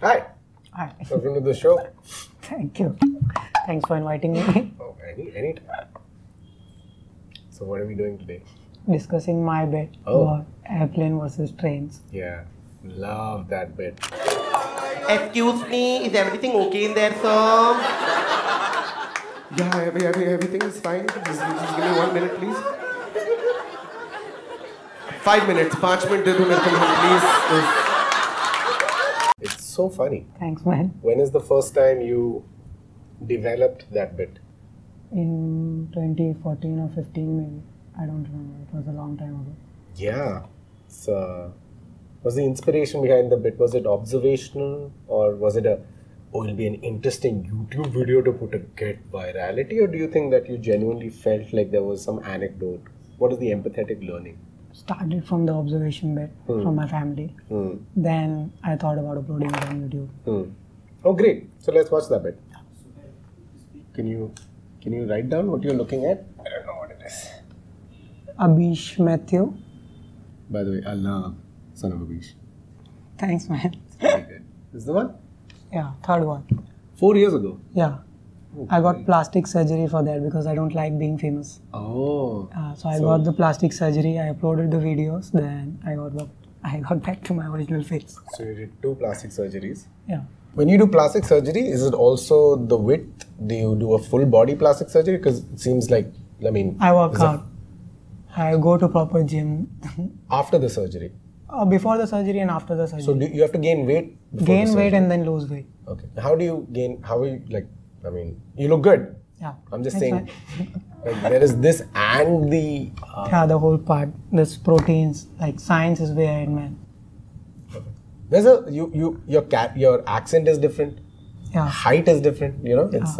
Hi. Hi. Welcome to the show. Thank you. Thanks for inviting me. Oh, any time. So what are we doing today? Discussing my bit about airplane versus trains. Yeah, love that bit. Excuse me, is everything okay in there, sir? Yeah, everything is fine. Just give me 1 minute, please. 5 minutes. 5 minutes, do मेरे को please. It's so funny. Thanks, man. When is the first time you developed that bit? In 2014 or 15 maybe. I don't remember. It was a long time ago. Yeah. Was the inspiration behind the bit, was it observational or was it it'll be an interesting YouTube video to get virality, or do you think that you genuinely felt like there was some anecdote? What is the empathetic learning? Started from the observation bit from my family. Then I thought about uploading it on YouTube. Oh, great. So let's watch that bit. Can you write down what you're looking at? I don't know what it is. Abish Matthew. By the way, I love Son of Abish. Thanks, man. Very good. This is the one? Yeah, third one. 4 years ago. Yeah. I got plastic surgery for that because I don't like being famous. Oh. So I got the plastic surgery. I uploaded the videos. Then I got back to my original face. So you did 2 plastic surgeries. Yeah. When you do plastic surgery, is it also the width? Do you do a full body plastic surgery? Because it seems like, I work out. I go to proper gym. After the surgery? Before the surgery and after the surgery. So do you have to gain weight before gain the surgery? weight and then lose weight. Okay. How do you gain, you look good. Yeah. I'm just That's saying, right. there is this and the... yeah, the whole part. This proteins, science is behind, man. There's your accent is different. Yeah. Height is different, it's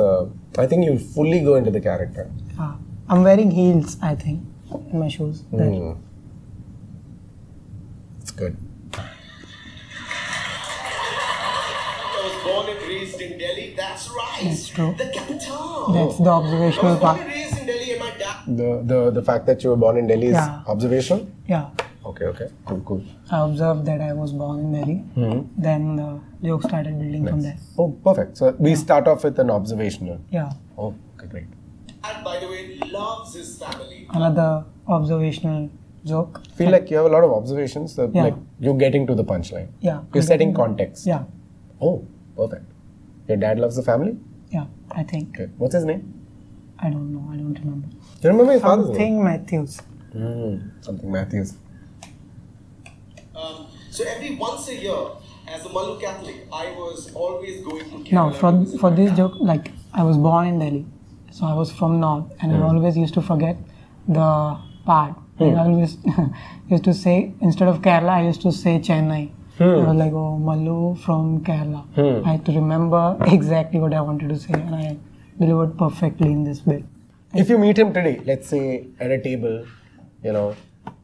I think you fully go into the character. Yeah. I'm wearing heels, I think, in my shoes. It's good. I was born and raised in Delhi, that's right. That's true. The capital. That's the I observational was born part. and raised in Delhi and my dad... The fact that you were born in Delhi is observational? Yeah. Okay. Cool. I observed that I was born in Delhi. Then the joke started building from there. Oh, perfect. So we start off with an observational. Yeah. Oh, okay, great. Dad, by the way, loves his family. Another observational joke. Feel like you have a lot of observations. So Yeah. Like you're getting to the punchline. Yeah. You're setting context. Yeah. Oh, perfect. Your dad loves the family? Yeah, I think. Okay. What's his name? I don't know. I don't remember. Do you remember his father's name? Something Matthews. Something Matthews. So every once a year, as a Mallu Catholic, I was always going to No, Kerala. for this joke, I was born in Delhi. So I was from North and I always used to forget the part. I always used to say, instead of Kerala, I used to say Chennai. I was like, oh, Mallu from Kerala. I had to remember exactly what I wanted to say and I delivered perfectly in this bit. If you meet him today, let's say at a table,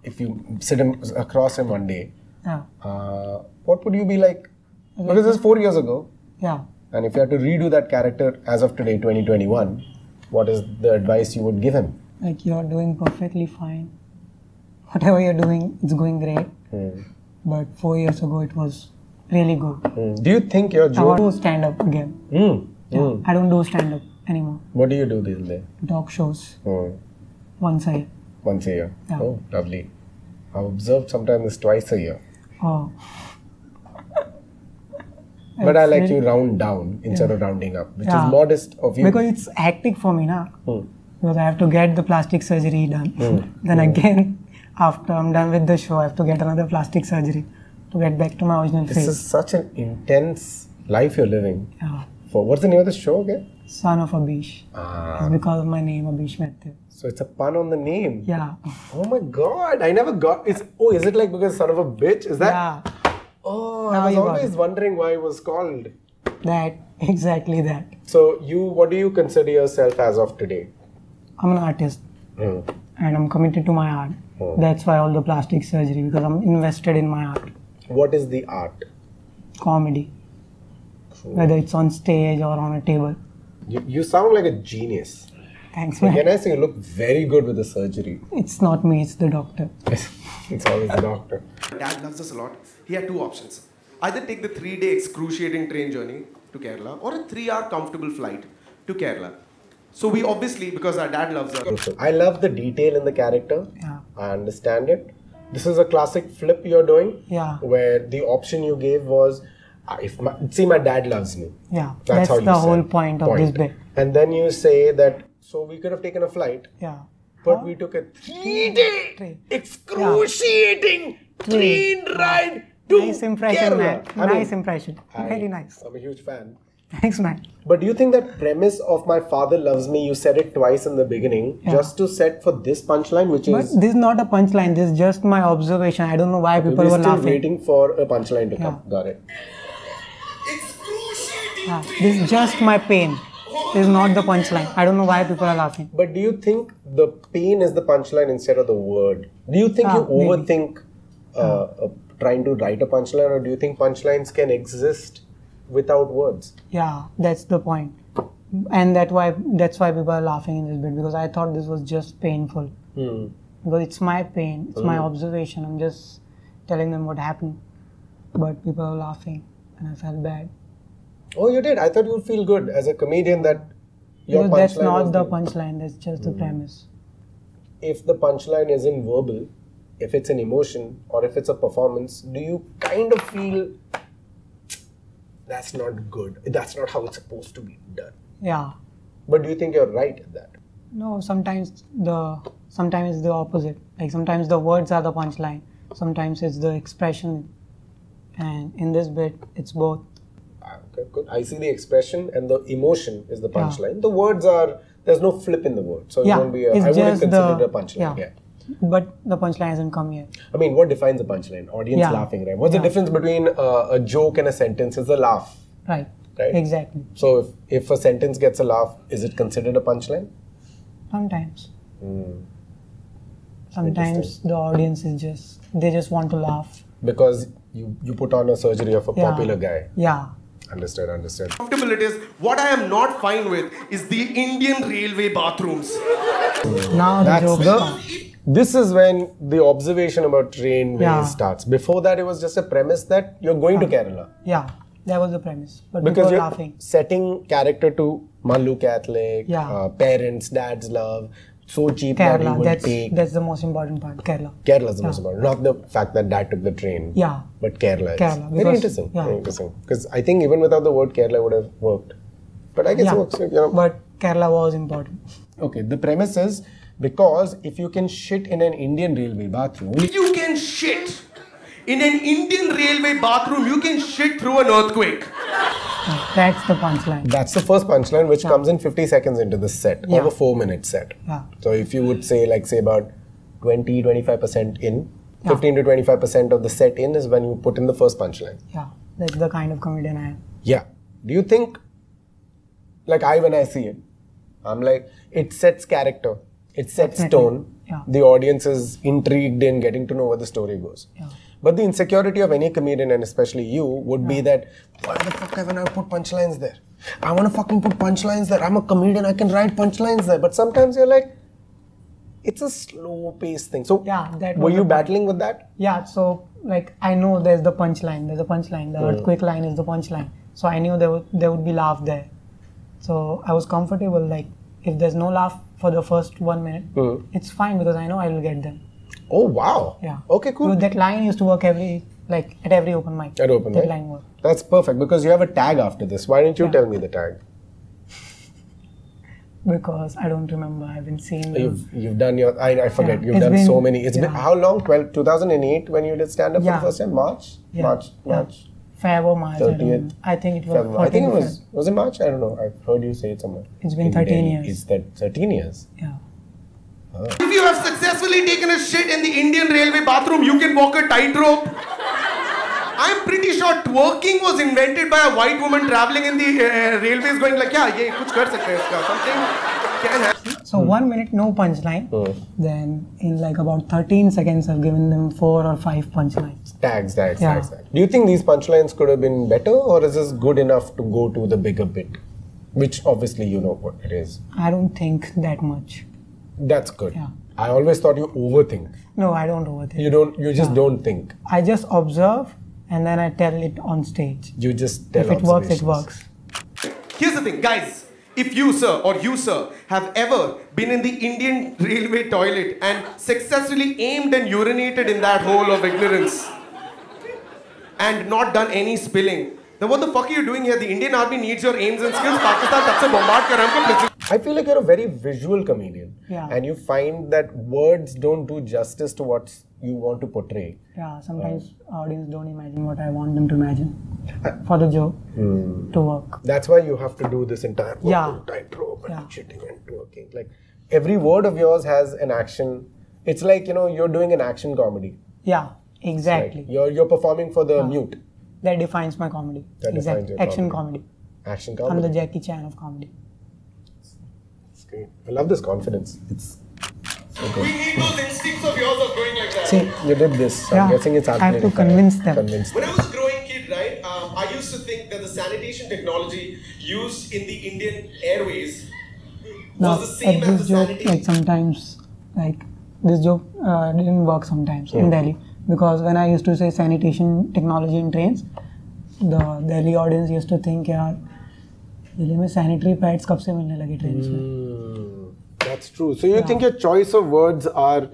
if you sit across him one day, Yeah. what would you be like? Because this is 4 years ago. Yeah. And if you had to redo that character as of today, 2021, what is the advice you would give him? Like, you're doing perfectly fine. Whatever you're doing, it's going great. But 4 years ago, it was really good. Do you think your I want joke... to stand up again. Yeah. I don't do stand up anymore. What do you do these days? Talk shows once a year. Once a year. Yeah. Oh, lovely. I've observed sometimes it's twice a year. Oh. But I like you round down instead of rounding up, which is modest of you. Because it's hectic for me, na? Because I have to get the plastic surgery done. Then again, after I'm done with the show, I have to get another plastic surgery to get back to my original This face. is such an intense life you're living. Yeah. What's the name of the show again? Son of Abish. It's because of my name, Abish Matthew. So it's a pun on the name. Yeah. Oh my god, I never got is it like because son of a bitch? Is that? Yeah. Oh, Now I was you got always it. wondering why it was called. That, exactly that. So what do you consider yourself as of today? I'm an artist and I'm committed to my art. That's why all the plastic surgery, because I'm invested in my art. What is the art? Comedy. Whether it's on stage or on a table. You sound like a genius. Thanks, man. Can I say you look very good with the surgery? It's not me, it's the doctor. It's always the doctor. Dad loves us a lot. He had 2 options. either take the 3-day excruciating train journey to Kerala or a 3-hour comfortable flight to Kerala. So we obviously, because our dad loves us. I love the detail in the character. Yeah. I understand it. This is a classic flip you're doing. Yeah. Where the option you gave was, my dad loves me. Yeah. That's how you the said. whole point of this bit. And then you say that, so we could have taken a flight, Yeah. but we took a 3-day Train. excruciating train ride to Nice impression, Kerala. man. Nice impression. Very nice. I'm a huge fan. Thanks, man. But do you think that premise of my father loves me, you said it twice in the beginning, just to set for this punchline, which But is... this is not a punchline. This is just my observation. I don't know why people We're were still laughing. waiting for a punchline to come. Got it. Excruciating Yeah. This is just my pain. This is not the punchline. I don't know why people are laughing. But do you think the pain is the punchline instead of the word? Do you think you maybe. overthink trying to write a punchline, or do you think punchlines can exist without words? Yeah, that's the point. And that's why people are laughing in this bit, because I thought this was just painful. Because it's my pain, it's my observation. I'm just telling them what happened. But people are laughing and I felt bad. Oh, you did? I thought you would feel good as a comedian that your Because that's punchline not was the punchline, that's just the premise. If the punchline isn't verbal, if it's an emotion, or if it's a performance, do you kind of feel that's not good, that's not how it's supposed to be done? Yeah. But do you think you're right at that? No, sometimes it's the opposite. Like sometimes the words are the punchline, sometimes it's the expression. And in this bit, it's both. Okay, good. I see the expression and the emotion is the punchline. The words are, there's no flip in the word. So it won't be it's I wouldn't just consider it a punchline. Yeah. But the punchline hasn't come yet. I mean, what defines a punchline? Audience laughing, right? What's the difference between a joke and a sentence? It's a laugh. Right. Right? Exactly. So if a sentence gets a laugh, is it considered a punchline? Sometimes. Sometimes the audience is they just want to laugh. Because you put on a surgery of a popular guy. Yeah. Understood. Comfortable it is. What I am not fine with is the Indian railway bathrooms. Now the joke starts. This is when the observation about trainways starts. Before that, it was just a premise that you're going to Kerala. Yeah. That was the premise. But Because people you're were laughing. setting character to Mallu Catholic, parents, dad's love, so cheap that he Kerala, would take. that's the most important part. Kerala. Kerala's the most important. Not the fact that dad took the train. Yeah. But Kerala is. Kerala, Very because- interesting. yeah. Very interesting. Because I think even without the word Kerala would have worked. But I guess it works. But Kerala was important. Okay, the premise is because if you can shit in an Indian railway bathroom, You can shit. In an Indian railway bathroom, you can shit through an earthquake. That's the punchline. that's the first punchline which comes in 50 seconds into the set, of a 4-minute set. Yeah. So if you would say about 20-25% in, 15 to 25% of the set in is when you put in the first punchline. Yeah. That's the kind of comedian I am. Yeah. Do you think, when I see it, I'm like, it sets character, it sets Definitely. tone, Yeah. the audience is intrigued in getting to know where the story goes. Yeah. But the insecurity of any comedian, and especially you, would be that, why the fuck haven't I put punchlines there? I want to fucking put punchlines there. I'm a comedian, I can write punchlines there. But sometimes you're like, it's a slow paced thing. So, Yeah, that were was you the point. battling with that? Yeah, so I know there's the punchline. There's a punchline. The earthquake line is the punchline. So I knew there would be laugh there. So I was comfortable. If there's no laugh for the first 1 minute, it's fine because I know I will get them. Oh, wow. Yeah. Okay, cool. So that line used to work at every open mic. At open that mic? line worked. That's perfect because you have a tag after this. Why didn't you tell me the tag? Because I don't remember. I haven't seen them. You've done your, I forget, Yeah, you've it's done been- so many. It's been, yeah. how long? 2008 when you did stand up for Yeah. the first time? March? Yeah. March. Feb or March. I don't 30th. know. I think it was. February. I think it 14th was it March? I don't know. I've heard you say it somewhere. It's been In 13 Delhi. years. It's that 13 years. Yeah. If you have successfully taken a shit in the Indian railway bathroom, you can walk a tightrope. I'm pretty sure twerking was invented by a white woman traveling in the railways going like, yeah, ye kuch kar sakte hai iska. Something can happen. So 1 minute, no punchline. Then in about 13 seconds, I've given them 4 or 5 punchlines. Tags. Yeah. Do you think these punchlines could have been better or is this good enough to go to the bigger bit? Which obviously you know what it is. I don't think that much. That's good. Yeah. I always thought you overthink. No, I don't overthink. You just don't think. I just observe and then I tell it on stage. You just tell If it works, it observations. works. Here's the thing, guys. If you, sir, or you, sir, have ever been in the Indian railway toilet and successfully aimed and urinated in that hole of ignorance and not done any spilling, then what the fuck are you doing here? The Indian army needs your aims and skills. Pakistan tab se bombard kar raha hai humko. I feel like you're a very visual comedian. Yeah. And you find that words don't do justice to what you want to portray. Yeah, sometimes audience don't imagine what I want them to imagine for the joke to work. That's why you have to do this entire Yeah. tightrope and Yeah. shitting and twerking. Like every word of yours has an action. It's like, you're doing an action comedy. Yeah, exactly. Like you're performing for the mute. That defines my comedy. That defines Exactly. your Action comedy. comedy. Action I'm comedy. the Jackie Chan of comedy. It's great. I love this confidence. It's so We good. need those instincts of yours of going like that. See, You did this. Yeah. I'm guessing it's I have to Artmenic. convince them. Convince When I was a growing kid, right, I used to think that the sanitation technology used in the Indian Airways now was the same at as this the joke, sanitation. like sometimes, like this joke didn't work sometimes in Delhi, because when I used to say sanitation technology in trains, the Delhi audience used to think, यार दिल्ली में sanitary pads कब से मिलने लगे trains में? That's true. So you think your choice of words are,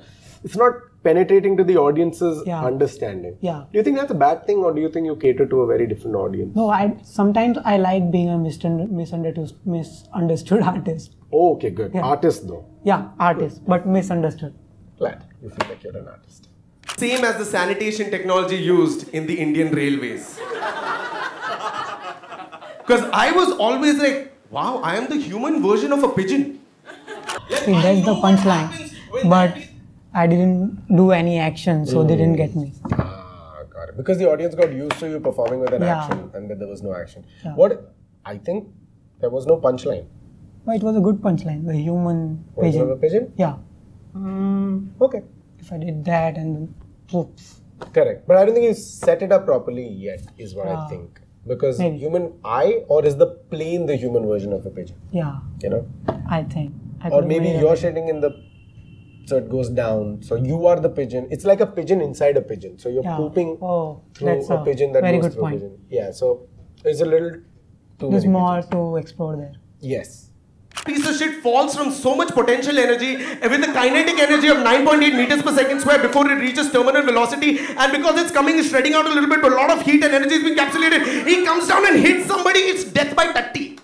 it's not penetrating to the audience's Yeah. understanding. Yeah. Do you think that's a bad thing, or do you think you cater to a very different audience? No, sometimes I like being a misunderstood artist. Oh, okay, good. Yeah. Artist though. Yeah, artist, but misunderstood. Glad you feel like you're an artist. Same as the sanitation technology used in the Indian railways. Because I was always like, wow, I am the human version of a pigeon. See, that's the punchline. But I didn't do any action, so they didn't get me. Got it. Because the audience got used to you performing with an Yeah. action, and then there was no action. Yeah. What I think there was no punchline. But it was a good punchline, the human Was it pigeon. a pigeon? Yeah. Okay. If I did that and then poof. Correct. But I don't think you set it up properly yet, is what I Yeah. think. Because Maybe. human eye, or is the plane the human version of a pigeon? Yeah, You know? I think. I Or could've maybe made you're it. shitting in the, so it goes down. So you are the pigeon. It's like a pigeon inside a pigeon. So you're Yeah. pooping Oh, through that's a pigeon that very goes good through point. a pigeon. Yeah. So there's a little too There's many more pigeons. to explore there. Yes. Piece of shit falls from so much potential energy with a kinetic energy of 9.8 meters per second square before it reaches terminal velocity, and because it's coming, it's shredding out a little bit, but a lot of heat and energy is being encapsulated. He comes down and hits somebody, it's death by 30.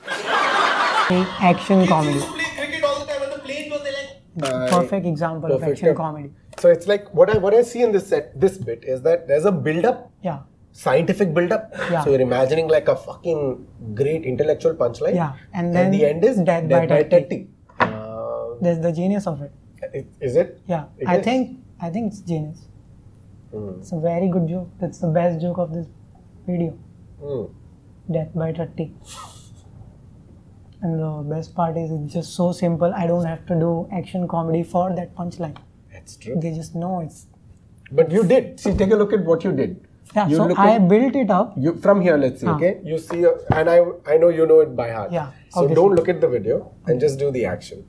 Action Kids comedy. used to play cricket all the time. When the plane goes, they're like, Perfect example of Perfect. action Yeah. comedy. So it's like what I see in this bit is that there's a build-up, Yeah. scientific build-up. Yeah. So you're imagining like a fucking great intellectual punchline. Yeah. And then the end is death death by by 30. 30. There's the genius of it. Is it? Yeah. It I is? think it's genius. It's a very good joke. That's the best joke of this video. Hmm. Death by 30. And the best part is it's just so simple. I don't have to do action comedy for that punchline. That's true. They just know it's. But you did. See, take a look at what you did. Yeah, You so look I at- built it up. You from here, let's see. Huh. Okay, you see, and I know you know it by heart. Yeah, So obviously. don't look at the video and just do the action.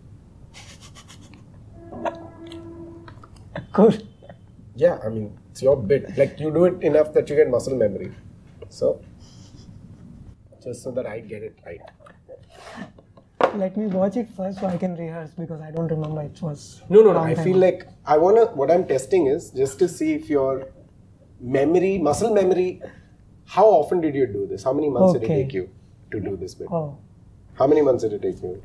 Cool. Yeah, I mean it's your bit. Like you do it enough that you get muscle memory. So just so that I get it right. Let me watch it first so I can rehearse because I don't remember it was. No. long I time feel ago. like what I'm testing is just to see if your memory, muscle memory. How often did you do this? How many months did it Okay. take you to do this bit? Oh, How many months did it take you?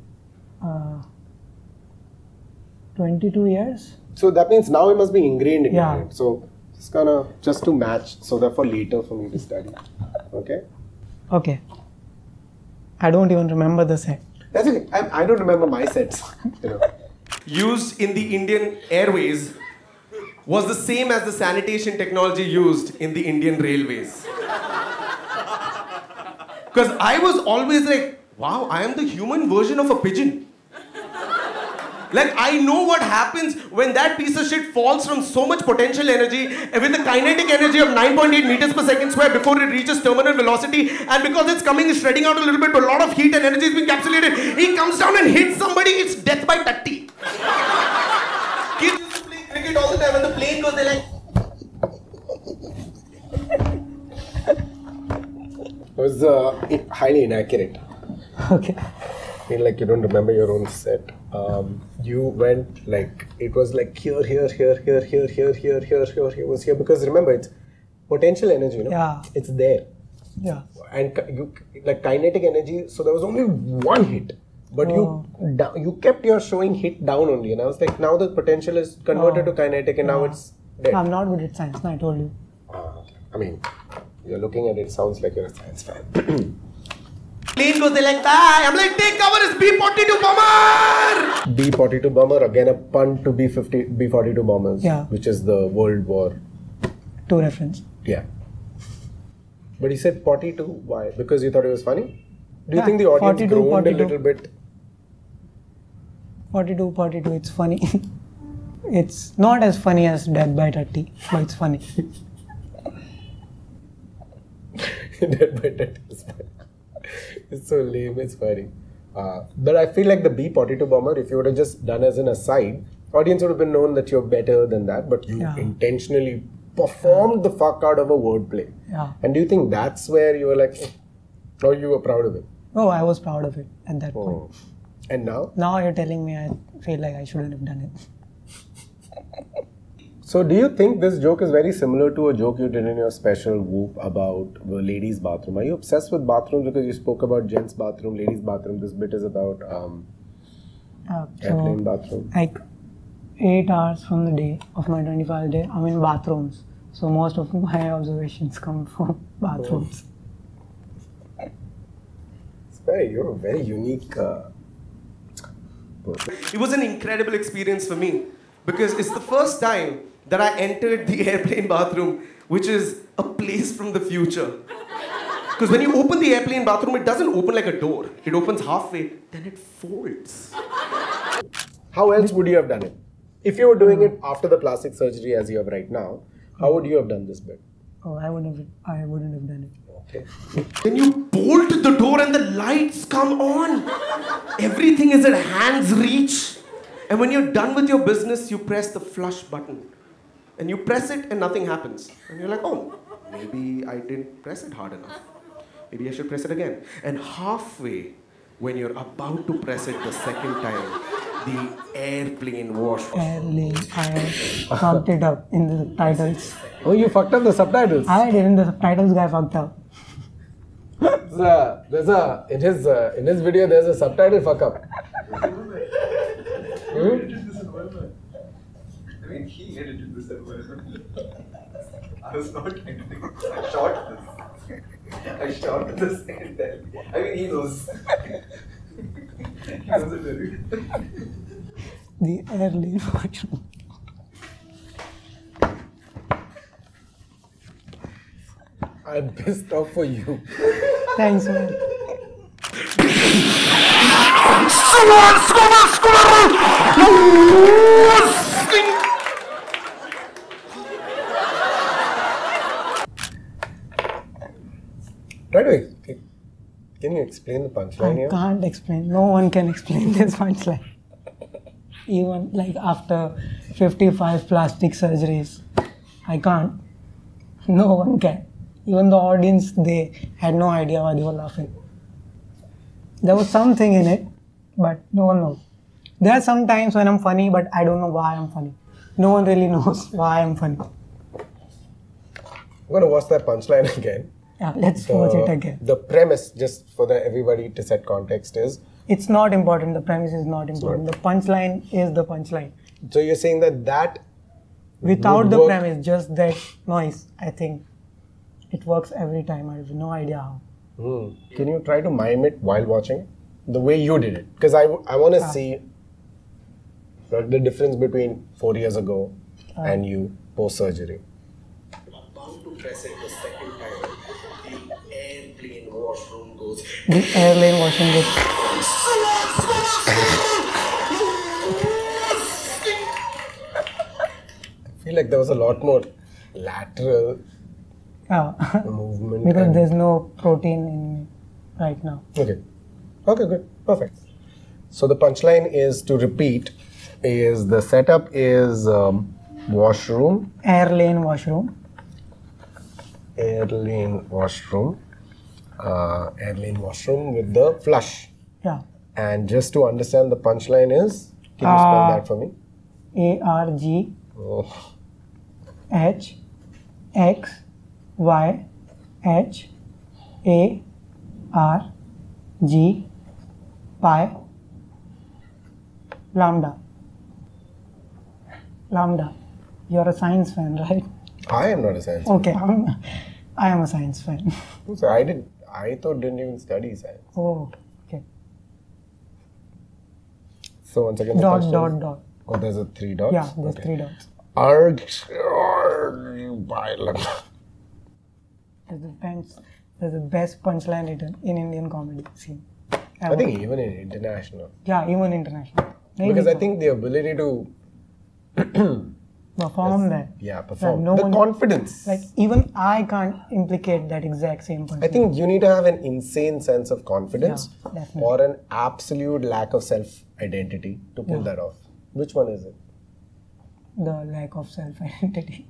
22 years? So that means now it must be ingrained in Yeah. your head. So just to match, so therefore later for me to study. Okay? Okay. I don't even remember the set. That's okay. I don't remember my sets. You know. Used in the Indian Airways was the same as the sanitation technology used in the Indian railways. Because I was always like, wow, I am the human version of a pigeon. Like, I know what happens when that piece of shit falls from so much potential energy with a kinetic energy of 9.8 meters per second square before it reaches terminal velocity, and because it's coming, it's shredding out a little bit, but a lot of heat and energy is being encapsulated. He comes down and hits somebody, it's death by 30. Kids used to play cricket all the time. When the plane goes, they're like, was highly inaccurate. Okay. I feel like you don't remember your own set. You went like, it was like here, was here. Because remember, it's potential energy, you know? Yeah. It's there. Yeah. And you like kinetic energy, so there was only one hit. But you kept your showing hit down only. And I was like, now the potential is converted to kinetic and now it's dead. I'm not good at science, no, I told you. I mean, you're looking at it, sounds like you're a science fan. Plane goes like that. I'm like, take cover, it's B-42 bomber! B-42 bomber, again a pun to B-42 bombers, Yeah. which is the World War. To reference. Yeah. But he said 42, why? Because you thought it was funny? Do you Yeah, think the audience 42, groaned 42. a little bit? 42, it's funny. It's not as funny as Death by 30, but it's funny. Dead by 30 is funny. It's so lame, it's funny. But I feel like the B-42 bomber, if you would have just done as an aside, audience would have been known that you're better than that, but you intentionally performed the fuck out of a wordplay. Yeah. And do you think that's where you were like, or you were proud of it? Oh, I was proud of it at that point. Oh. And now? Now you're telling me I feel like I shouldn't have done it. So do you think this joke is very similar to a joke you did in your special Whoop about the ladies' bathroom? Are you obsessed with bathrooms because you spoke about gents' bathroom, ladies' bathroom? This bit is about airplane bathroom. Like 8 hours from the day of my 25th day, I'm in bathrooms. So most of my observations come from bathrooms. You're a very unique person. It was an incredible experience for me because it's the first time that I entered the airplane bathroom, which is a place from the future. Because when you open the airplane bathroom, it doesn't open like a door. It opens halfway, then it folds. How else would you have done it? If you were doing it after the plastic surgery as you have right now, how would you have done this bit? Oh, I wouldn't have done it. Okay. Then you bolt the door and the lights come on. Everything is at hand's reach. And when you're done with your business, you press the flush button. And you press it and nothing happens. And you're like, oh, maybe I didn't press it hard enough. Maybe I should press it again. And halfway, when you're about to press it the second time, the airplane wash. I fucked it up in the titles. Oh, you fucked up the subtitles. I didn't, the subtitles guy fucked up. In his video there's a subtitle fuck up. I mean, he edited this as well. I was not editing. I shot this and then. I mean, he knows. He knows it very well. The airplane washroom. I'm pissed off for you. Thanks, man. Try to, can you explain the punchline I here? can't explain. No one can explain this punchline. Even like after 55 plastic surgeries, I can't. No one can. Even the audience, they had no idea why they were laughing. There was something in it, but no one knows. There are some times when I'm funny, but I don't know why I'm funny. No one really knows why I'm funny. I'm going to watch that punchline again. Yeah, let's watch it again. The premise, just for everybody to set context, is... It's not important. The premise is not important. The punchline is the punchline. So you're saying that Without would the work- premise, just that noise, I think it works every time. I have no idea how. Can you try to mime it while watching? The way you did it. Because I want to see the difference between 4 years ago and you post-surgery. About to press it the second time, the airplane washroom goes. The airplane washing goes. I feel like there was a lot more lateral movement. Because and- there's no protein in me right now. Okay, good, perfect. So the punchline is, to repeat, is the setup is washroom, Air lane washroom. air lane washroom, airline washroom with the flush. Yeah. And just to understand the punchline is, can you spell that for me? ARGHXYPY Oh, lambda. Lambda. You're a science fan, right? I am not a science. Okay, I am a science fan. So I thought didn't even study science. Oh, okay. So once again, the Dot, punchline dot, is- dot. Oh, there's a 3 dots. Yeah, there's Okay. 3 dots. There's the best punchline written in Indian comedy scene. I think even in international, Yeah, even international. Maybe because I so. think the ability to Perform that. perform, no the one- confidence. Like, even I can't implicate that exact same punchline. I think you need to have an insane sense of confidence Yeah, definitely. or an absolute lack of self-identity to pull that off. Which one is it? The lack of self-identity.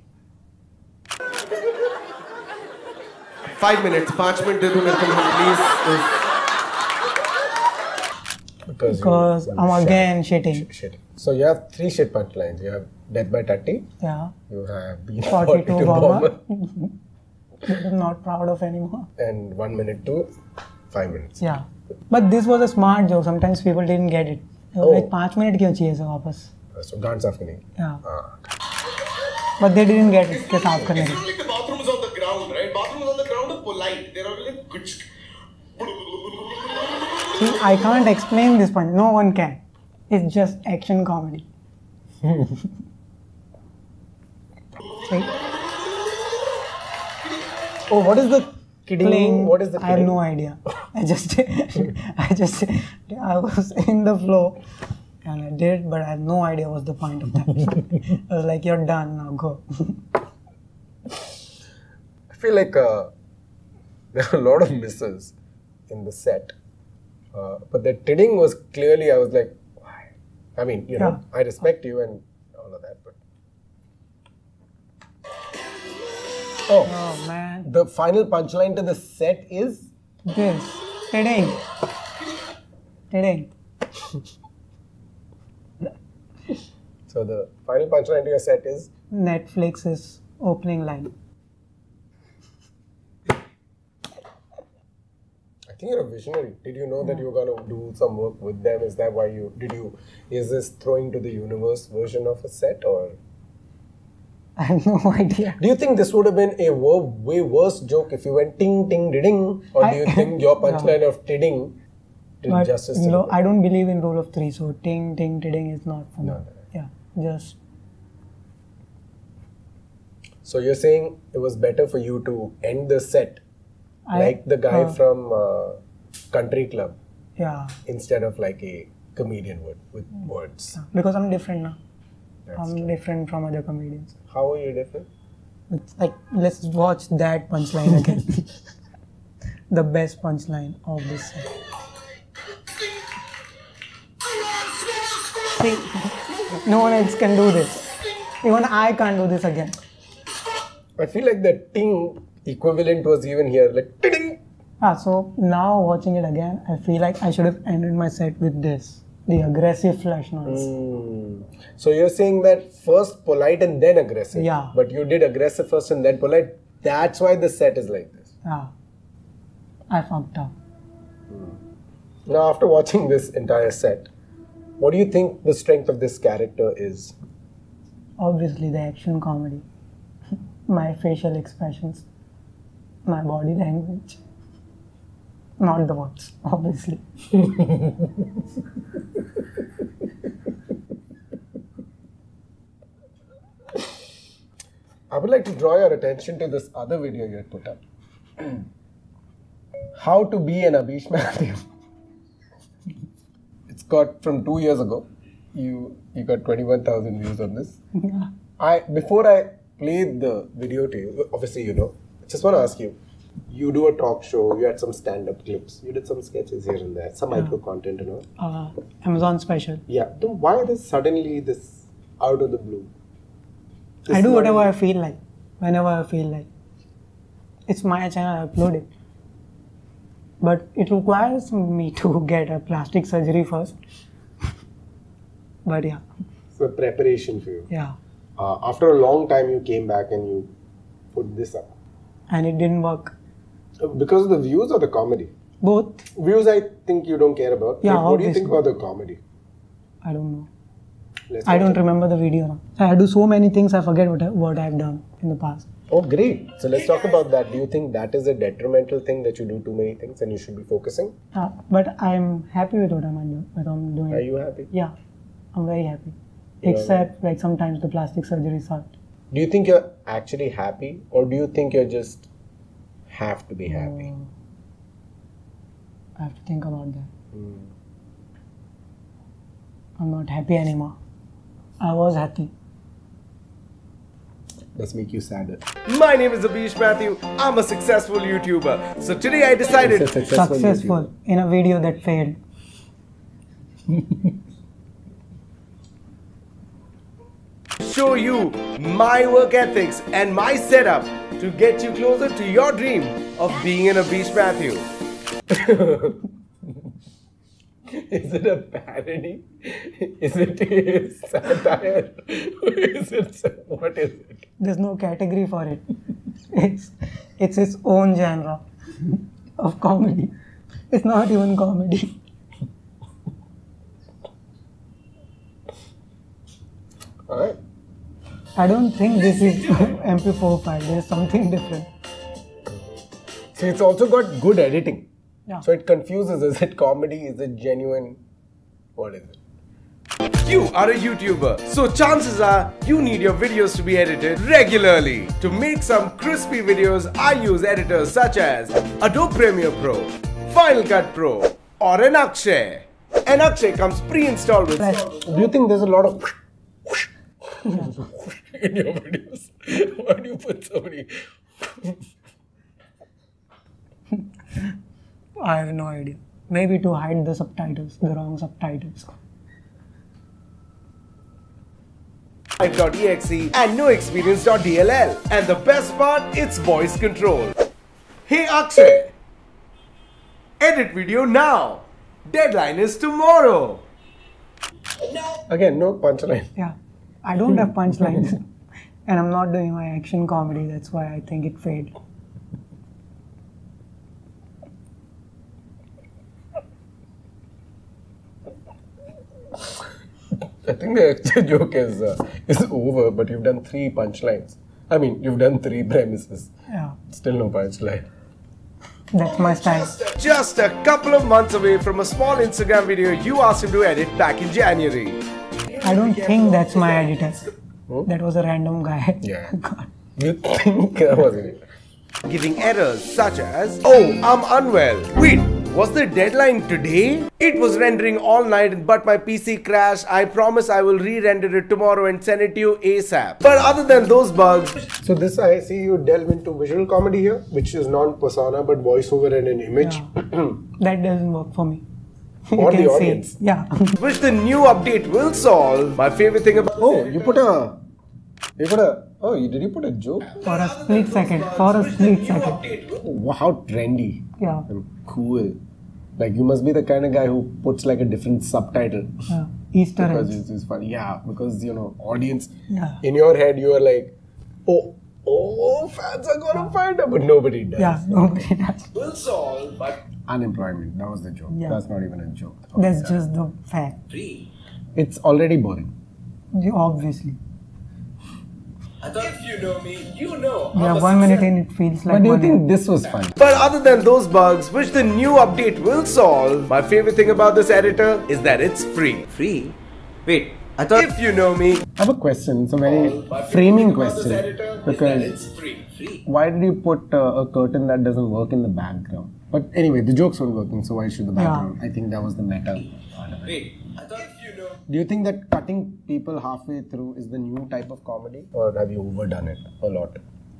5 minutes. 5 minutes दे दो मेरे को please. Because you I'm again shitting. shit. So you have 3 shit punchlines. You have Death by Tatti. Yeah. You have Been 42 bomber. bomber. That I'm not proud of anymore. And 1 minute to 5 minutes. Yeah. But this was a smart joke. Sometimes people didn't get it. They were Oh. like, 5 minutes क्यों चाहिए से वापस? So गांड साफ करने की. Yeah. But they didn't get it. के साफ करने It's के. not like the bathroom is on the ground, right? Bathroom is on the ground are polite. They're all like good. See, I can't explain this punch. No one can. It's just action comedy. See? Oh, what is the kidding? Playing. What is the I have kidding? no idea. I was in the flow and I did, but I have no idea what's the point of that. I was like, you're done now, go. I feel like there are a lot of misses in the set. But the tidding was clearly, I was like, why? I mean, you know, I respect you and all of that, but. Oh, Oh man. the final punchline to the set is This. Kidding. so the final punchline to your set is Netflix's opening line. I think you're a visionary. Did you know that you were gonna do some work with them? Is that why is this throwing to the universe version of a set, or I have no idea. do you think this would have been a way worse joke if you went ting ting ding, or do you think your punchline of tidding did But justice to no, it? I don't believe in rule of 3, so ting, ting, ting is not for me. No. Yeah, just So you're saying it was better for you to end the set I- like the guy from Country Club yeah, instead of like a comedian would with words. because I'm different now. That's I'm different from other comedians. How are you different? It's like, let's watch that punchline again. The best punchline of this set. See, no one else can do this. Even I can't do this again. I feel like the ting equivalent was even here, like ting. So now watching it again, I feel like I should have ended my set with this. The aggressive flash noise. So you're saying that first polite and then aggressive. Yeah. But you did aggressive first and then polite. That's why the set is like this. Yeah. I fucked up. Now, after watching this entire set, what do you think the strength of this character is? Obviously, the action comedy. My facial expressions. My body language. Not the words, obviously. I would like to draw your attention to this other video you had put up. How to be an Abish Mahadev. It's got from 2 years ago. You got 21,000 views on this. Before I played the video to you, obviously you know, I just want to ask you, you do a talk show, you had some stand-up clips, you did some sketches here and there, some micro content and all. Amazon special. Yeah, then why this suddenly this out of the blue? I do whatever I feel like, whenever I feel like. It's my channel, I upload it. but it requires me to get a plastic surgery first. But yeah, So preparation for you. yeah. After a long time, you came back and you put this up. And it didn't work. Because of the views or the comedy? Both, Views, I think you don't care about. Yeah, But what do you think obviously. about the comedy? I don't know. Let's I watch don't it. remember the video now. I do so many things, I forget what I've done in the past. Oh, great. So let's talk about that. Do you think that is a detrimental thing that you do too many things and you should be focusing? But I'm happy with what I'm doing. Are you happy? Yeah, I'm very happy. Yeah. Except like sometimes the plastic surgery sucked. Do you think you're actually happy or do you think you're just have to be happy? I have to think about that. Hmm. I'm not happy anymore. I was happy. Let's make you sadder. My name is Abish Matthew. I'm a successful YouTuber. So today I decided Successful in a video that failed. to show you my work ethics and my setup to get you closer to your dream of being an Abish Matthew. Is it a parody? Is it a satire? What is it? There's no category for it. It's its own genre of comedy. It's not even comedy. Alright. I don't think this is MP4 file. There's something different. So it's also got good editing. Yeah. So it confuses. Is it comedy? Is it genuine? What is it? You are a YouTuber, so chances are you need your videos to be edited regularly. To make some crispy videos, I use editors such as Adobe Premiere Pro, Final Cut Pro, or an Akshay. An Akshay comes pre-installed with Do you think there's a lot of in your videos? Why do you put so many? I have no idea. Maybe to hide the subtitles, the wrong subtitles. Live.exe and noexperience.dll. And the best part, it's voice control. Hey Akshay, edit video now. Deadline is tomorrow. Again, no punchline. Yeah. I don't have punchlines. And I'm not doing my action comedy. That's why I think it failed. I think the actual joke is over, but you've done 3 punchlines. I mean, you've done 3 premises. Yeah. Still no punchline. That's my style. Just a couple of months away from a small Instagram video you asked him to edit back in January. I don't think that's my editor. That was a random guy. Yeah. You think that was it? Giving errors such as, oh, I'm unwell. Wait, was the deadline today? It was rendering all night, but my PC crashed. I promise I will re-render it tomorrow and send it to you ASAP. But other than those bugs, So this, I see you delve into visual comedy here, which is non-persona but voiceover and an image. Yeah. That doesn't work for me. Or You the can see. audience. Yeah. which the new update will solve. My favorite thing about Oh, did you put a joke? For a split second. Wow, how trendy Yeah. and cool. Like you must be the kind of guy who puts like a different subtitle. Yeah. Easter Because eggs. it's funny. Yeah, because audience, Yeah. in your head you are like, oh, fans are gonna find out, but nobody does. Yeah. Nobody does. will solve, but Unemployment, that was the joke. Yeah. That's not even a joke. That's just the fact. It's already boring. Obviously. if you know me, you know. Yeah, 1 minute in it feels like But do you 1 think year. this was fun? But other than those bugs, which the new update will solve, my favorite thing about this editor is that it's free. Free? Wait, I thought. If you know me, I have a question. It's a very framing question. Because Free? why did you put a curtain that doesn't work in the background? But anyway, the jokes weren't working, so why should the background? I think that was the meta part of it. Wait, I thought. Do you think that cutting people halfway through is the new type of comedy? Or have you overdone it a lot?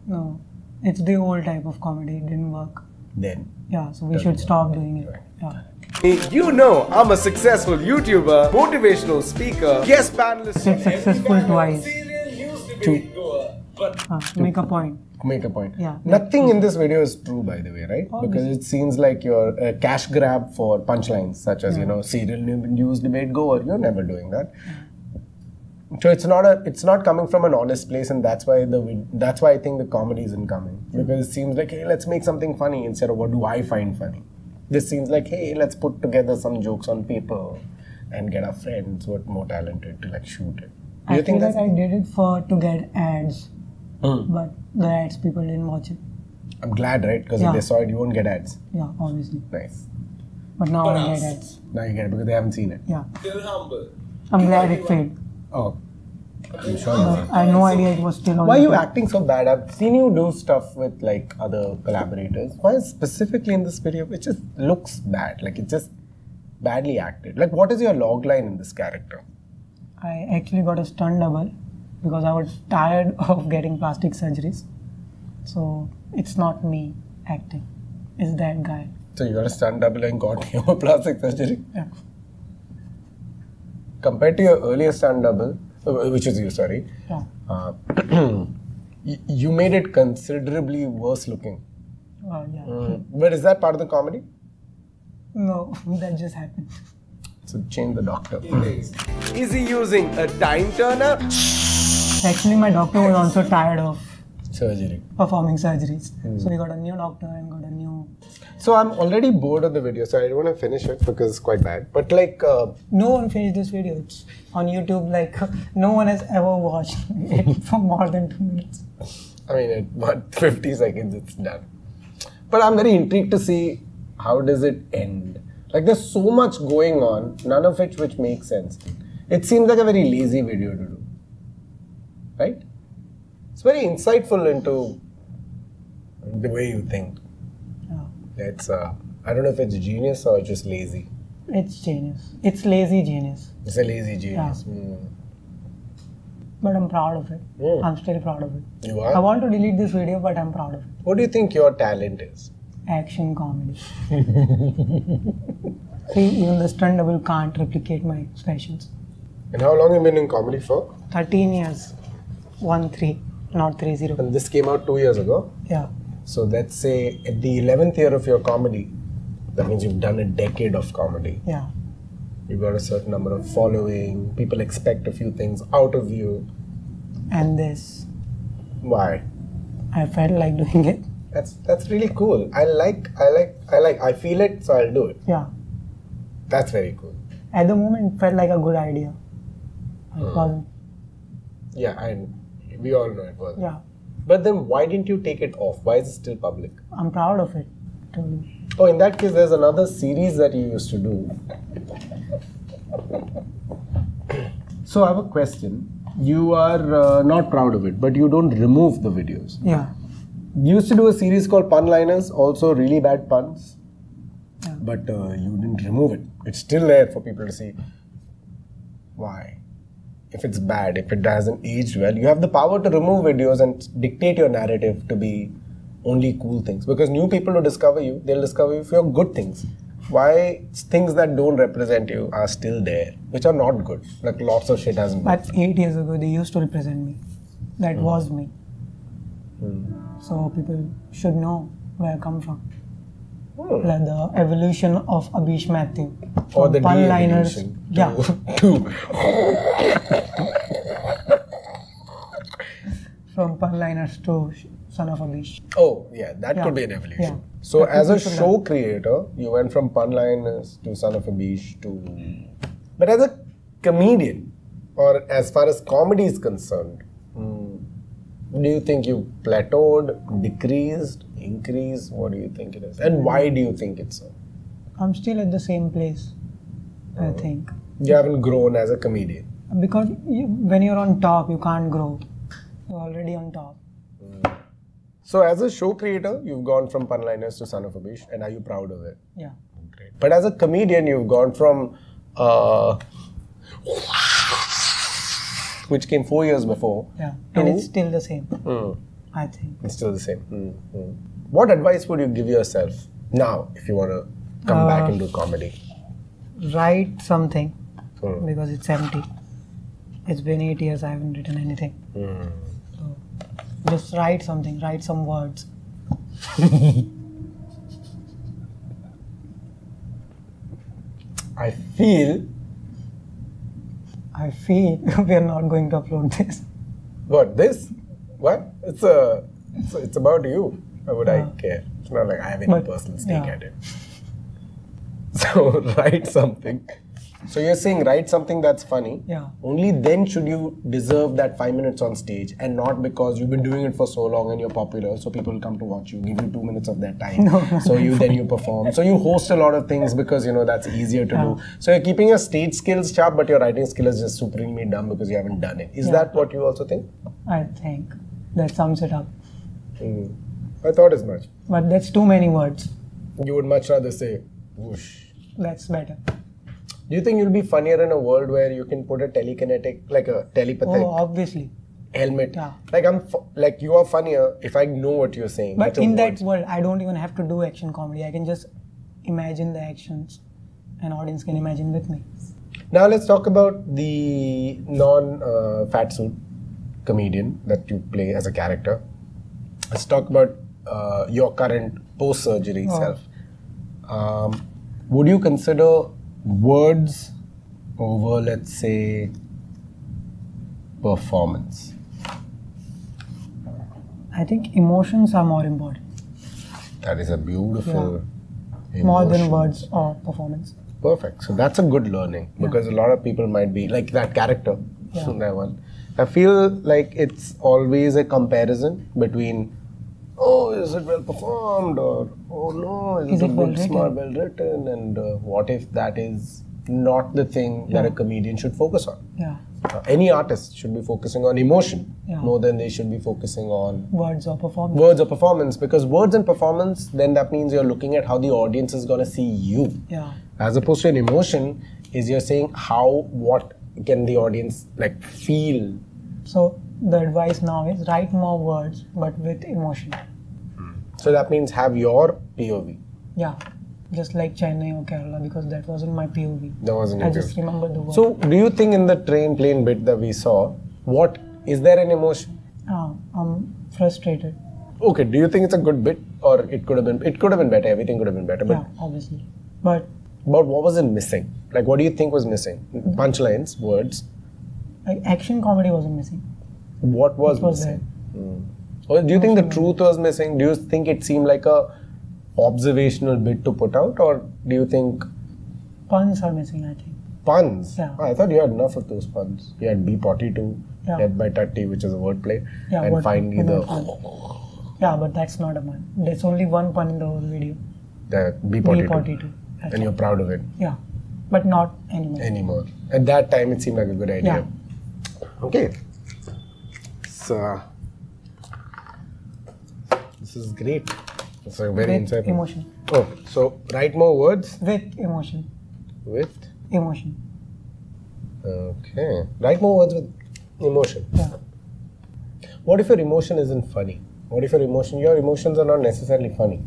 No. It's the old type of comedy. It didn't work. Then. Yeah, so we should stop doing it. Yeah. you know I'm a successful YouTuber, motivational speaker, guest panelist. It's successful twice. Two. Make a point. make a point. Yeah. Nothing in this video is true, by the way, right? Obviously. Because it seems like you're a cash grab for punchlines, such as serial news debate goer. You're never doing that. So it's not coming from an honest place, and that's why I think the comedy isn't coming, because it seems like, hey, let's make something funny instead of what do I find funny. This seems like, hey, let's put together some jokes on paper and get our friends who are more talented to like shoot it. Do you I think feel that's like I did it to get ads, but the ads people didn't watch it. I'm glad, right? Because if they saw it, you won't get ads. Yeah, obviously. Nice. But now I get ads. Now you get it because they haven't seen it. Yeah. Still humble. I'm glad it failed. Oh, I'm sure. But I had no idea it was still on. Why are you YouTube. acting so bad? I've seen you do stuff with like other collaborators. Why specifically in this video? It just looks bad. Like it's just badly acted. Like what is your log line in this character? I actually got a stunt double because I was tired of getting plastic surgeries. So it's not me acting. It's that guy. So you got a stunt double and got him a plastic surgery? Yeah. Compared to your earlier stunt double, which is you, sorry, you made it considerably worse looking. Yeah. But is that part of the comedy? No, that just happened. So change the doctor. Is he using a time turner? Actually, my doctor was also tired of Surgery. performing surgeries. So we got a new doctor and got a new... So I'm already bored of the video, so I don't want to finish it because it's quite bad. But like... No one finished this video. It's on YouTube. Like, no one has ever watched it for more than 2 minutes. I mean, at what, 50 seconds it's done. But I'm very intrigued to see how does it end. Like there's so much going on, none of which makes sense. It seems like a very lazy video to do. Right? It's very insightful into the way you think. Yeah. It's, I don't know if it's genius or just lazy. It's genius. It's lazy genius. It's a lazy genius. But I'm proud of it. I'm still proud of it. You I are? want to delete this video, but I'm proud of it. What do you think your talent is? Action comedy. See, even the stunt double can't replicate my expressions. And how long have you been in comedy for? 13 years. 1-3, not 3-0. And this came out 2 years ago. Yeah. So let's say at the 11th year of your comedy, that means you've done a decade of comedy. Yeah. You've got a certain number of following. People expect a few things out of you. And this, Why? I felt like doing it. That's really cool. I feel it, so I'll do it. Yeah. That's very cool. At the moment, it felt like a good idea. It wasn't. Yeah, and we all know it was. Yeah. But then why didn't you take it off? Why is it still public? I'm proud of it. Too. Oh, in that case, there's another series that you used to do. So I have a question. You are not proud of it, but you don't remove the videos. Yeah. You used to do a series called Punliners, also really bad puns. Yeah. But you didn't remove it. It's still there for people to see. Why? If it's bad, if it hasn't aged well, you have the power to remove videos and dictate your narrative to be only cool things. Because new people who discover you, they'll discover you for your good things. Why things that don't represent you are still there, which are not good. Like lots of shit hasn't been. But 8 years ago, they used to represent me. That was me. So people should know where I come from. Like the evolution of Abhish Mathew. Or the Punliners. de-evolution. Yeah. From Punliners to Son of Abhish. Oh, yeah, that Yeah. could be an evolution. Yeah. So, But as a people should show creator, you went from Punliners to Son of a Beach to. But as a comedian, or as far as comedy is concerned, do you think you plateaued, decreased, increased? What do you think it is? And why do you think it's so? I'm still at the same place, I think. You haven't grown as a comedian. Because when you're on top, you can't grow. You're already on top. So, as a show creator, you've gone from Punliners to Son of a Beach, and are you proud of it? Yeah. Great. But as a comedian, you've gone from which came 4 years before. Yeah. And it's still the same, I think. It's still the same. What advice would you give yourself now if you want to come back into comedy? Write something because it's empty. It's been 8 years, I haven't written anything. So Just write something. Write some words. I feel. We are not going to upload this. What this? What? It's about you. Why would I care? It's not like I have any But, personal stake yeah. at it. So write something. So you're saying write something that's funny. Yeah. Only then should you deserve that 5 minutes on stage, and not because you've been doing it for so long and you're popular, so people will come to watch you, give you 2 minutes of their time. So you perform. So you host a lot of things because that's easier to do. So you're keeping your stage skills sharp, but your writing skill is just supremely dumb because you haven't done it. Is that what you also think? I think that sums it up. I thought as much. But that's too many words. You would much rather say whoosh. That's better. Do you think you'll be funnier in a world where you can put a telekinetic, like a telepathic Oh, obviously. helmet? Yeah. Like you are funnier if I know what you're saying. But with your in that words. world, I don't even have to do action comedy. I can just imagine the actions. An audience can imagine with me. Now let's talk about the non-fat suit comedian that you play as a character. Let's talk about your current post-surgery self. Would you consider words over, let's say, performance? I think emotions are more important. That is a beautiful More than emotion. words or performance. Perfect. So that's a good learning because a lot of people might be like that character. Yeah. That one. I feel like it's always a comparison between, oh, is it well performed, or oh no, is it well good, written? smart, well written, and what if that is not the thing that a comedian should focus on? Yeah. Any artist should be focusing on emotion Yeah. more than they should be focusing on Words or performance. words or performance, because words and performance, then that means you're looking at how the audience is going to see you. Yeah. As opposed to an emotion, is you're saying what can the audience like feel. So the advice now is write more words but with emotion. So that means have your POV. Yeah. Just like Chennai or Kerala, because that wasn't my POV. That wasn't I your just POV. remember the word. So do you think in the train plane bit that we saw, is there an emotion? I'm frustrated. Okay, do you think it's a good bit, or it could have been better, everything could have been better, but Yeah, obviously. But what was it missing? Like what do you think was missing? Punchlines, words. like, action comedy wasn't missing. What was It was missing? Or do you think the truth was missing? Do you think it seemed like a observational bit to put out, or do you think Puns are missing, I think. puns? Yeah. I thought you had enough of those puns. You had B42, Yeah. Death by Tatti, which is a wordplay, Yeah, and word- finally the Yeah, but that's not a pun. There's only one pun in the whole video. B42. B42. That's And you're proud of it Yeah. But not anymore. anymore. At that time, it seemed like a good idea. Yeah. Okay. So, this is great. It's a very With insightful. emotion. Oh, so write more words With emotion. with. Emotion. Okay. Write more words with emotion. Yeah. What if your emotion isn't funny? What if your emotions are not necessarily funny?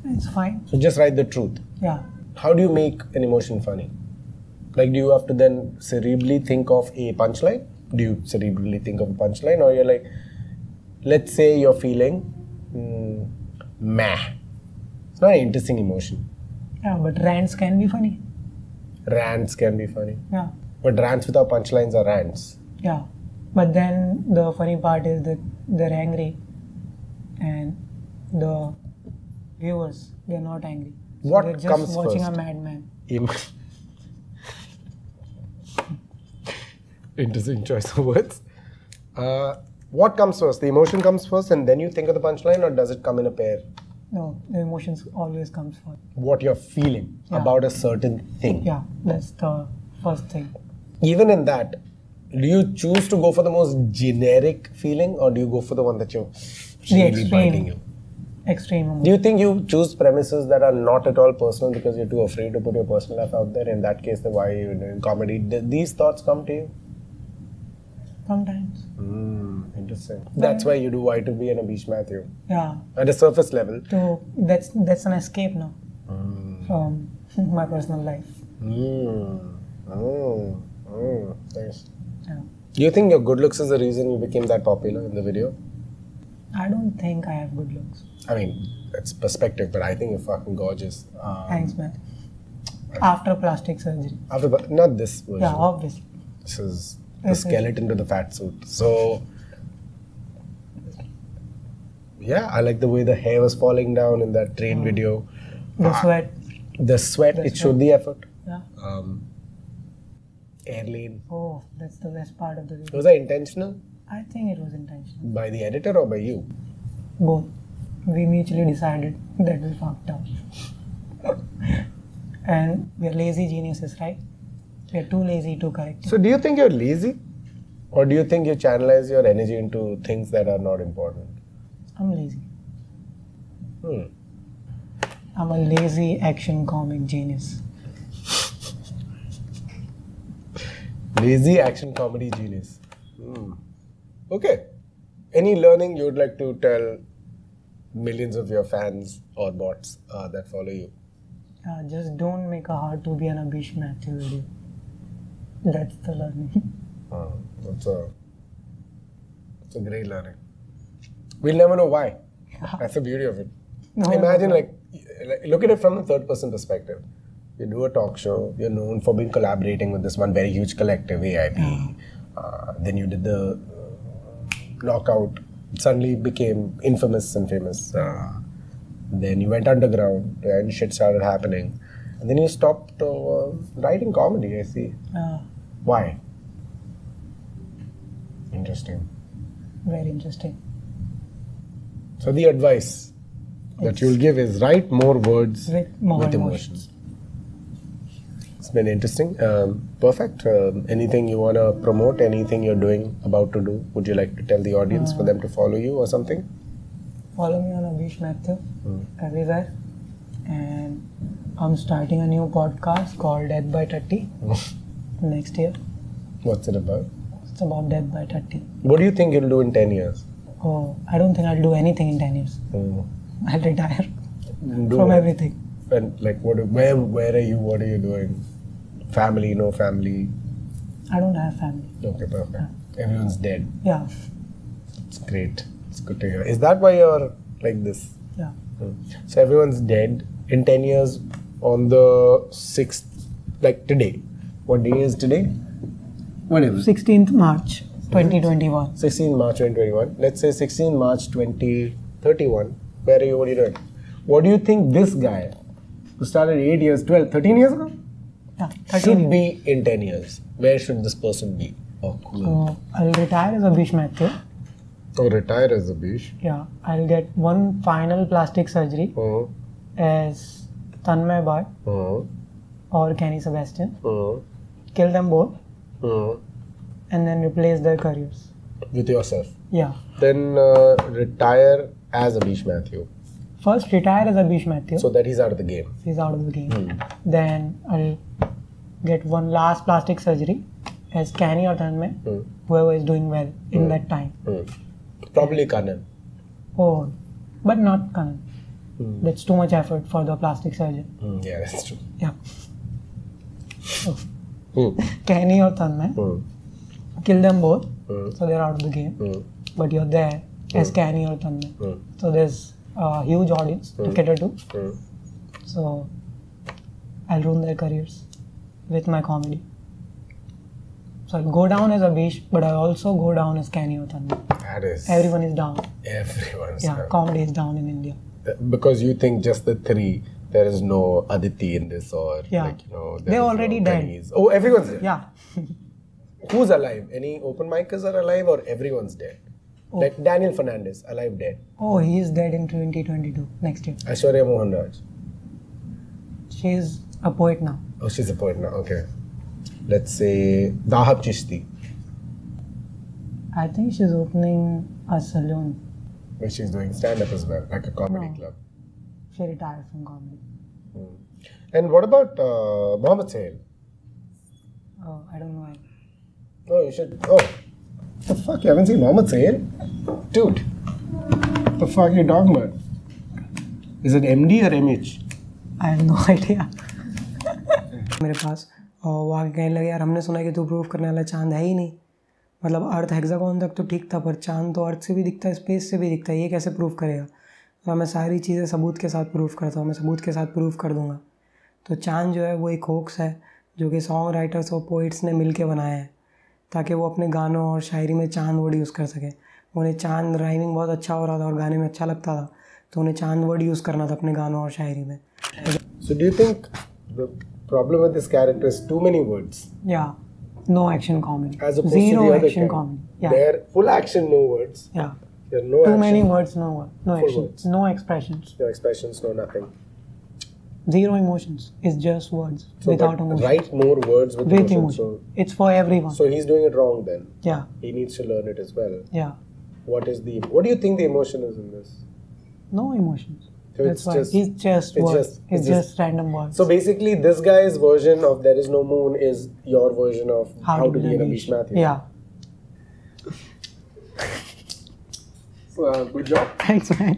It's fine. So just write the truth. Yeah. How do you make an emotion funny? Like, do you have to then cerebrally think of a punchline? Do you cerebrally think of a punchline? Or you're like, let's say you're feeling meh. It's not an interesting emotion. Yeah, but rants can be funny. Rants can be funny. Yeah. But rants without punchlines are rants. Yeah. But then the funny part is that they're angry and the viewers, they're not angry. So What they're just comes watching first? a madman. Interesting choice of words. What comes first? The emotion comes first and then you think of the punchline, or does it come in a pair? No, the emotions always comes first. What you're feeling Yeah. about a certain thing. Yeah, that's the first thing. Even in that, do you choose to go for the most generic feeling, or do you go for the one that you're really biting you? Extreme emotion. Do you think you choose premises that are not at all personal because you're too afraid to put your personal life out there? In that case, then why are you doing comedy? Did these thoughts come to you? Sometimes. Interesting. That's why you do Y2B and a Beach Matthew. Yeah. At a surface level. That's an escape now from my personal life. Nice. Yeah. Do you think your good looks is the reason you became that popular in the video? I don't think I have good looks. I mean, it's perspective, but I think you're fucking gorgeous. Thanks, man. After plastic surgery. Not this version. Yeah, obviously. This is the This is- skeleton to the fat suit. So, yeah, I like the way the hair was falling down in that train video. The sweat. The sweat, it showed the effort. Yeah. Air lane. Oh, that's the best part of the video. Was that intentional? I think it was intentional. By the editor or by you? Both. We mutually decided that we fucked up. And we are lazy geniuses, right? We are too lazy to correct it. So, do you think you're lazy? Or do you think you channelize your energy into things that are not important? I'm lazy. Hmm. I'm a lazy action comic genius. Lazy action comedy genius. Hmm. Okay. Any learning you would like to tell millions of your fans or bots that follow you? Just don't make a hard to be an Abhish Matthew video. That's the learning. That's a great learning. We'll never know why. That's the beauty of it. No, Imagine, no. like, look at it from the third person perspective. You do a talk show, you're known for being collaborating with this one very huge collective, AIP. Then you did the knockout, suddenly became infamous and famous. Then you went underground and shit started happening. And then you stopped writing comedy, I see. Why? Interesting. Very interesting. So the advice that you'll give is write more words With more emotions. It's been interesting. Perfect. Anything you want to promote? Anything you're doing, about to do? Would you like to tell the audience for them to follow you or something? Follow me on Abhish Matthew everywhere. And I'm starting a new podcast called Death by 30 next year. What's it about? It's about death by 30. What do you think you'll do in 10 years? Oh, I don't think I'll do anything in 10 years. I'll retire from everything. And like, where are you? What are you doing? Family, no family? I don't have family. Okay, perfect. Everyone's dead. Yeah, It's great. It's good to hear. Is that why you're like this? yeah. So everyone's dead. In 10 years, on the 6th, like today. What day is today? Whatever. 16th March 2021. 16 March 2021. Let's say 16 March 2031. Where are you? What are you doing? What do you think this guy who started 8 years, 12, 13 years ago Yeah, should 13 years. be in 10 years? Where should this person be? Oh, cool. So I'll retire as Abhish Matthew. Oh, retire as a beach. Yeah, I'll get one final plastic surgery Oh, as Tanmay Bhatt oh, or Kenny Sebastian. oh, Kill them both oh. and then replace their careers. With yourself. Yeah. Then retire as Abhish Matthew. First retire as Abhish Matthew. So that he's out of the game. He's out of the game. Then I'll get one last plastic surgery as Kenny or Tanmay, whoever is doing well in that time. Probably Kanan. Oh, but not Kanan. That's too much effort for the plastic surgeon. Yeah, that's true. Yeah. So, Kenny or Tanmay, kill them both, so they're out of the game. But you're there as Kenny or Tanmay. So there's a huge audience to cater to. So I'll ruin their careers with my comedy. So I'll go down as Abhish, but I'll also go down as Kenny or Tanmay. That is. Everyone is down. Everyone's Yeah, down. comedy is down in India. Because you think just the three, there is no Aditi in this or Yeah. like, you know. They're already dead. Oh, everyone's dead. Yeah. Who's alive? Any open micers are alive or everyone's dead? Like Daniel Fernandez, alive, dead. Oh, he is dead in 2022, next year. Aishwarya Mohan Raj. She's a poet now. Oh, she's a poet now. Okay. Let's say Dahab Chishti. I think she's opening a salon. Where she's doing stand-up as well, like a comedy No. club. She retired from comedy. And what about Mohammed Sahel? Oh, I don't know. Oh, you should. Oh, the fuck? You haven't seen Mohammed Sahel? Dude, the fuck are you talking about? Is it MD or MH? I have no idea. मेरे पास और वो आगे कहने लगे यार हमने सुना कि तू प्रूव करने वाला चांद है ही नहीं मतलब अर्थ हेक्सागोन तक तो ठीक था, पर चांद तो अर्थ से भी दिखता है, स्पेस से भी दिखता है, ये कैसे प्रूव करेगा? तो मैं सारी चीज़ें सबूत के साथ प्रूव करता हूँ, मैं सबूत के साथ प्रूव कर दूँगा। तो चांद जो है वो एक होक्स है जो कि सॉन्ग राइटर्स और पोइट्स ने मिल के बनाया है ताकि वो अपने गानों और शायरी में चांद वर्ड यूज़ कर सके। उन्हें चांद राइमिंग बहुत अच्छा हो रहा था और गाने में अच्छा लगता था, तो उन्हें चांद वर्ड यूज़ करना था अपने गानों और शायरी में। So do you think the problem with this character is too many words? Yeah, no action comedy. As opposed Zero to the other action kind. comedy. Yeah, They're full action, no words. yeah. There are no Too action, many words, no Full action, words. no expressions, no expressions, no nothing. zero emotions. It's just words So without but emotion. write more words with, With emotion. emotion. It's for everyone. So he's doing it wrong then. Yeah, He needs to learn it as well. yeah. What do you think the emotion is in this? No emotions. So That's it's why just- it's just it's words. just- It's it's just random words. So basically, this guy's version of There Is No Moon is your version of How to Be an Amish Matthew. Yeah. Good job. Thanks, man.